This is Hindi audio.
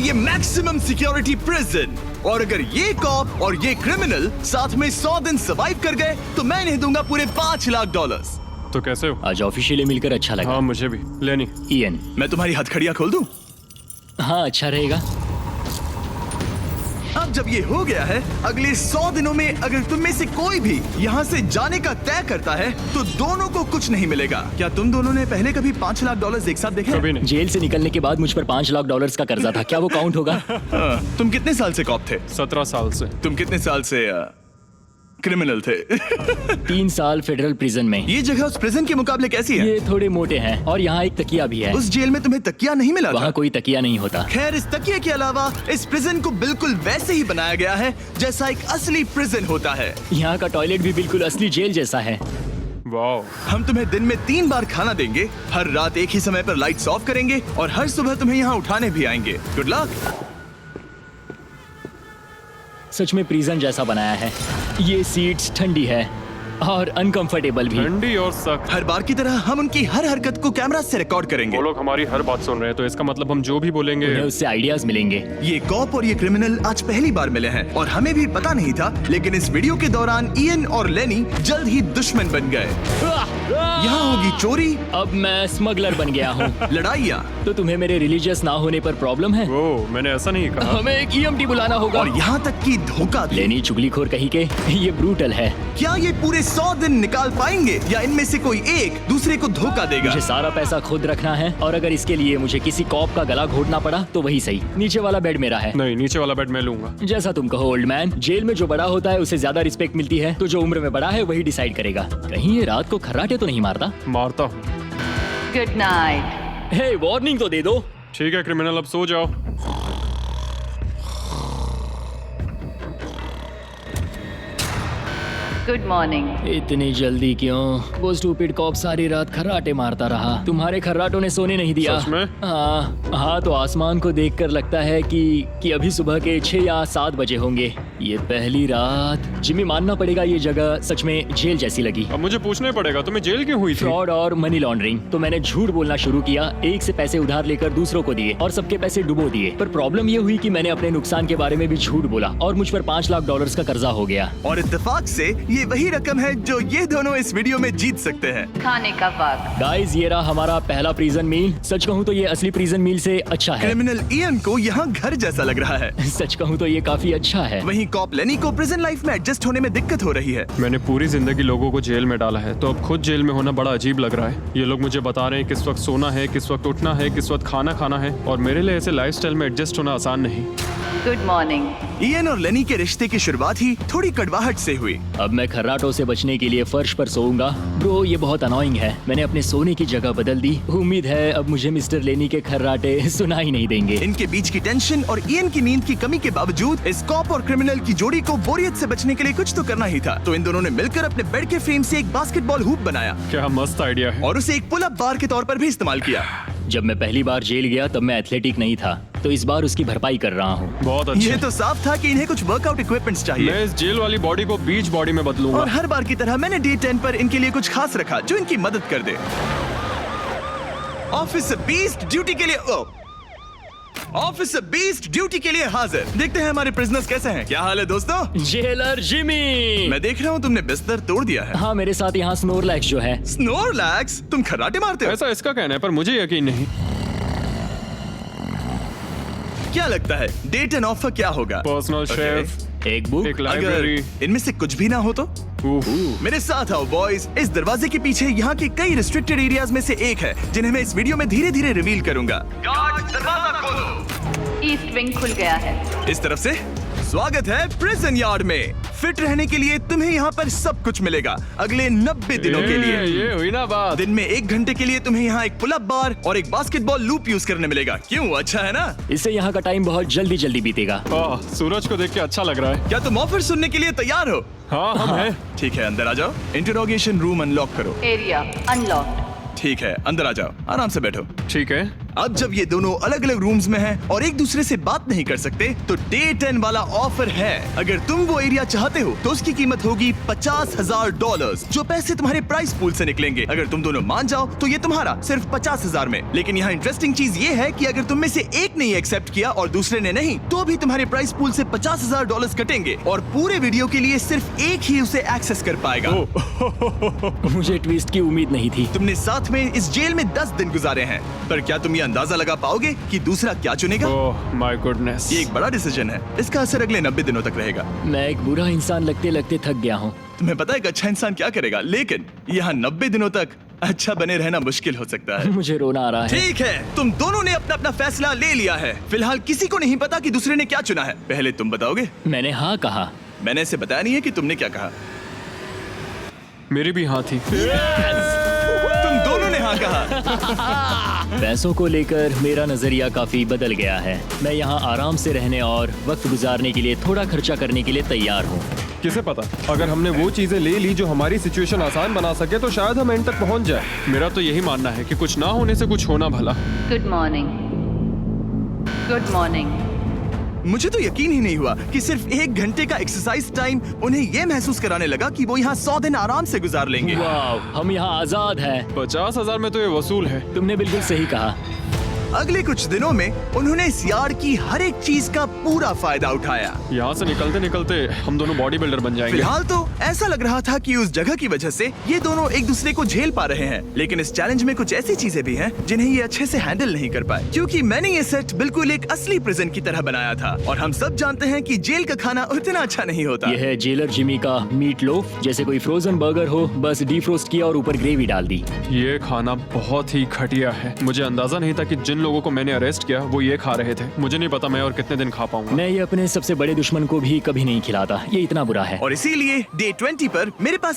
ये मैक्सिमम सिक्योरिटी प्रिजन। और अगर ये कॉप और ये क्रिमिनल साथ में 100 दिन सर्वाइव कर गए तो मैं इन्हें दूंगा पूरे $5 लाख। तो कैसे हो? आज ऑफिशियली मिलकर अच्छा लगा। हाँ मुझे भी। लेनी इयन। मैं तुम्हारी हथकड़ियां खोल दूं? हाँ अच्छा रहेगा। अब जब ये हो गया है, अगले 100 दिनों में अगर तुम में से कोई भी यहाँ से जाने का तय करता है तो दोनों को कुछ नहीं मिलेगा। क्या तुम दोनों ने पहले कभी $5 लाख एक साथ देखे? कभी नहीं। जेल से निकलने के बाद मुझ पर $5 लाख का कर्जा था, क्या वो काउंट होगा? तुम कितने साल से कॉप थे? 17 साल से। तुम कितने साल से क्रिमिनल थे? 3 साल फेडरल प्रिजन में। ये जगह उस प्रिजन के मुकाबले कैसी है? ये थोड़े मोटे हैं और यहाँ एक तकिया भी है। उस जेल में तुम्हें तकिया नहीं मिला था? वहाँ कोई तकिया नहीं होता। खैर, इस तकिए के अलावा इस प्रिजन को बिल्कुल वैसे ही बनाया गया है जैसा एक असली प्रिजन होता है। यहाँ का टॉयलेट भी बिल्कुल असली जेल जैसा है। वाओ। हम तुम्हें दिन में 3 बार खाना देंगे, हर रात एक ही समय पर लाइट्स ऑफ करेंगे और हर सुबह तुम्हें यहाँ उठाने भी आएंगे। Good luck. सच में प्रिजन जैसा बनाया है। ये सीट्स ठंडी है और अनकंफर्टेबल भी। ठंडी और सख्त। हर बार की तरह हम उनकी हर हरकत को कैमरा से रिकॉर्ड करेंगे। वो लोग हमारी हर बात सुन रहे हैं, तो इसका मतलब हम जो भी बोलेंगे उन्हें उससे आइडियाज मिलेंगे। ये कॉप और ये क्रिमिनल आज पहली बार मिले हैं और हमें भी पता नहीं था, लेकिन इस वीडियो के दौरान इयन और लेनी जल्द ही दुश्मन बन गए। यहाँ होगी चोरी, अब मैं स्मगलर बन गया हूँ। लड़ाइयाँ तो तुम्हें मेरे रिलीजियस ना होने पर प्रॉब्लम है? वो मैंने ऐसा नहीं कहा। हमें एक EMT बुलाना होगा। और यहाँ तक कि धोखा भी। लेनी चुगलीखोर कहीं के, ये ब्रूटल है। क्या ये पूरे 100 दिन निकाल पाएंगे या इनमें से कोई एक दूसरे को धोखा देगा? मुझे सारा पैसा खुद रखना है और अगर इसके लिए मुझे किसी कॉप का गला घोटना पड़ा तो वही सही। नीचे वाला बेड मेरा है। नहीं, नीचे वाला बेड मैं लूंगा। जैसा तुम कहो ओल्ड मैन। जेल में जो बड़ा होता है उसे ज्यादा रिस्पेक्ट मिलती है, तो जो उम्र में बड़ा है वही डिसाइड करेगा। कहीं ये रात को खर्राटे तो नहीं मारता? मारता हूँ। Good night. हे, वार्निंग तो दे दो। ठीक है क्रिमिनल, अब सो जाओ। Good morning. इतनी जल्दी क्यों? वो स्टूपिड कॉप सारी रात खर्राटे मारता रहा। तुम्हारे खर्राटों ने सोने नहीं दिया। सच में? हाँ, तो आसमान को देखकर लगता है कि अभी सुबह के 6 या 7 बजे होंगे। ये पहली रात। जिमी, मानना पड़ेगा ये जगह सच में जेल जैसी लगी। अब मुझे पूछना ही पड़ेगा, तुम्हें जेल क्यों हुई थी? फ्रॉड और मनी लॉन्ड्रिंग। तो मैंने झूठ बोलना शुरू किया, एक से पैसे उधार लेकर दूसरों को दिए और सबके पैसे डुबो दिए। पर प्रॉब्लम ये हुई कि मैंने अपने नुकसान के बारे में भी झूठ बोला और मुझ पर $5 लाख का कर्जा हो गया। और इत्तेफाक से ये वही रकम है जो ये दोनों इस वीडियो में जीत सकते हैं। खाने का वक्त। गाइस, ये रहा हमारा पहला प्रिजन मील। सच कहूँ तो ये असली प्रिजन मील से अच्छा है। क्रिमिनल इयन को यहाँ घर जैसा लग रहा है। सच कहूँ तो ये काफी अच्छा है। वहीं कॉप लेनी को प्रिजन लाइफ में एडजस्ट होने में दिक्कत हो रही है। मैंने पूरी जिंदगी लोगों को जेल में डाला है, तो अब खुद जेल में होना बड़ा अजीब लग रहा है। ये लोग मुझे बता रहे हैं किस वक्त सोना है, किस वक्त उठना है, किस वक्त खाना खाना है, और मेरे लिए ऐसे लाइफस्टाइल में एडजस्ट होना आसान नहीं। Good morning. इयन और लेनी के रिश्ते की शुरुआत ही थोड़ी कड़वाहट से हुई। अब मैं खर्राटों से बचने के लिए फर्श पर सोऊंगा। ब्रो, ये बहुत अनोइंग है। मैंने अपने सोने की जगह बदल दी। उम्मीद है अब मुझे मिस्टर लेनी के खर्राटे सुनाई नहीं देंगे। इनके बीच की टेंशन और इयन की नींद की कमी के बावजूद इस कॉप और क्रिमिनल की जोड़ी को बोरियत से बचने के लिए कुछ तो करना ही था। तो इन दोनों ने मिलकर अपने बेड के फ्रेम से एक बास्केटबॉल हूप बनाया क्या मस्त आइडिया है। और उसे एक पुल अप बार के तौर पर भी इस्तेमाल किया। जब मैं पहली बार जेल गया तब मैं एथलेटिक नहीं था, तो इस बार उसकी भरपाई कर रहा हूँ। बहुत अच्छा। ये तो साफ था कि इन्हें कुछ वर्कआउट इक्विपमेंट्स चाहिए। मैं इस जेल वाली बॉडी को बीच बॉडी में बदलूंगा। और हर बार की तरह मैंने D10 पर इनके लिए कुछ खास रखा जो इनकी मदद कर दे। ऑफिसर बीस्ट ड्यूटी के लिए ऑफिसर बीस्ट ड्यूटी के लिए हाजिर। देखते हैं हमारे प्रिजनर्स कैसे हैं। क्या हाल है दोस्तों? Jailer Jimmy. मैं देख रहा हूँ तुमने बिस्तर तोड़ दिया है। हाँ, मेरे साथ यहाँ स्नोरलैक्स जो है। स्नोरलैक्स? तुम खर्राटे मारते हो? ऐसा इसका कहना है, पर मुझे यकीन नहीं। क्या लगता है D10 ऑफर क्या होगा? पर्सनल शेफ, एक बुक, एक लाइब्रेरी। अगर इनमें से कुछ भी ना हो तो? मेरे साथ आओ बॉयज। इस दरवाजे के पीछे यहाँ के कई रिस्ट्रिक्टेड एरियाज में से एक है जिन्हें मैं इस वीडियो में धीरे धीरे रिवील करूंगा। गार्ड, दरवाजा खोलो। ईस्ट विंग खुल गया है। इस तरफ से स्वागत है प्रिजन यार्ड में। फिट रहने के लिए तुम्हें यहाँ पर सब कुछ मिलेगा अगले 90 दिनों के लिए। ये हुई ना बात। दिन में 1 घंटे के लिए तुम्हें यहाँ एक पुल अप बार और एक बास्केटबॉल लूप यूज करने मिलेगा। क्यों, अच्छा है ना? इससे यहाँ का टाइम बहुत जल्दी जल्दी बीतेगा। सूरज को देख के अच्छा लग रहा है। क्या तुम ऑफर सुनने के लिए तैयार हो? हाँ, हम हैं। ठीक है, अंदर आ जाओ। इंटरोगेशन रूम अनलॉक करो। Area unlocked. ठीक है, अंदर आ जाओ, आराम से बैठो। ठीक है, अब जब ये दोनों अलग अलग रूम्स में हैं और एक दूसरे से बात नहीं कर सकते, तो डे 10 वाला ऑफर है। अगर तुम वो एरिया चाहते हो तो उसकी कीमत होगी $50,000, जो पैसे तुम्हारे प्राइस पूल से निकलेंगे। अगर तुम दोनों मान जाओ तो ये तुम्हारा सिर्फ 50,000 में। लेकिन यहाँ इंटरेस्टिंग चीज ये है कि अगर तुम में से एक ने एक्सेप्ट किया और दूसरे ने नहीं, तो भी तुम्हारे प्राइस पूल से $50,000 कटेंगे और पूरे वीडियो के लिए सिर्फ एक ही उसे एक्सेस कर पाएगा। मुझे ट्विस्ट की उम्मीद नहीं थी। तुमने साथ में इस जेल में 10 दिन गुजारे हैं, पर क्या तुम ये अंदाजा लगा पाओगे कि दूसरा क्या चुनेगा? Oh my goodness. ये एक बड़ा डिसीजन है। इसका असर अगले 90 दिनों तक रहेगा। मैं एक बुरा इंसान लगते लगते थक गया हूँ। तुम्हें पता है एक अच्छा इंसान क्या करेगा, लेकिन यहाँ 90 दिनों तक अच्छा बने रहना मुश्किल हो सकता है। मुझे रोना आ रहा है। ठीक है, तुम दोनों ने अपना अपना फैसला ले लिया है। फिलहाल किसी को नहीं पता कि दूसरे ने क्या चुना है। पहले तुम बताओगे? मैंने हाँ कहा। मैंने इसे बताया नहीं है कि तुमने क्या कहा। मेरी भी हाँ थी। तुम दोनों ने हाँ कहा। पैसों को लेकर मेरा नजरिया काफी बदल गया है। मैं यहाँ आराम से रहने और वक्त गुजारने के लिए थोड़ा खर्चा करने के लिए तैयार हूँ। किसे पता, अगर हमने वो चीजें ले ली जो हमारी सिचुएशन आसान बना सके तो शायद हम एंड तक पहुंच जाए। मेरा तो यही मानना है कि कुछ ना होने से कुछ होना भला। Good morning. Good morning. मुझे तो यकीन ही नहीं हुआ कि सिर्फ 1 घंटे का एक्सरसाइज टाइम उन्हें ये महसूस कराने लगा कि वो यहाँ 100 दिन आराम से गुजार लेंगे। वाह, हम यहाँ आजाद हैं। 50,000 में तो ये वसूल है। तुमने बिल्कुल सही कहा। अगले कुछ दिनों में उन्होंने इस यार्ड की हर एक चीज का पूरा फायदा उठाया। यहाँ से निकलते निकलते हम दोनों बॉडी बिल्डर बन जाएंगे। फिलहाल तो ऐसा लग रहा था कि उस जगह की वजह से ये दोनों एक दूसरे को झेल पा रहे हैं, लेकिन इस चैलेंज में कुछ ऐसी चीजें भी हैं जिन्हें ये अच्छे से हैंडल नहीं कर पाए, क्योंकि मैंने ये सेट बिल्कुल एक असली प्रिजन की तरह बनाया था और हम सब जानते हैं कि जेल का खाना उतना अच्छा नहीं होता। यह है जेलर जिमी का मीट लोफ, जैसे कोई फ्रोजन बर्गर हो, बस डीफ्रोस्ट किया और ऊपर ग्रेवी डाल दी। ये खाना बहुत ही घटिया है। मुझे अंदाजा नहीं था कि जिन लोगों को मैंने अरेस्ट किया वो ये खा रहे थे। मुझे नहीं पता मैं और कितने दिन खा पाऊंगा। मैं ये अपने सबसे बड़े दुश्मन को भी कभी नहीं खिलाता। ये इतना बुरा है। और इसीलिए डे 20 पर मेरे पास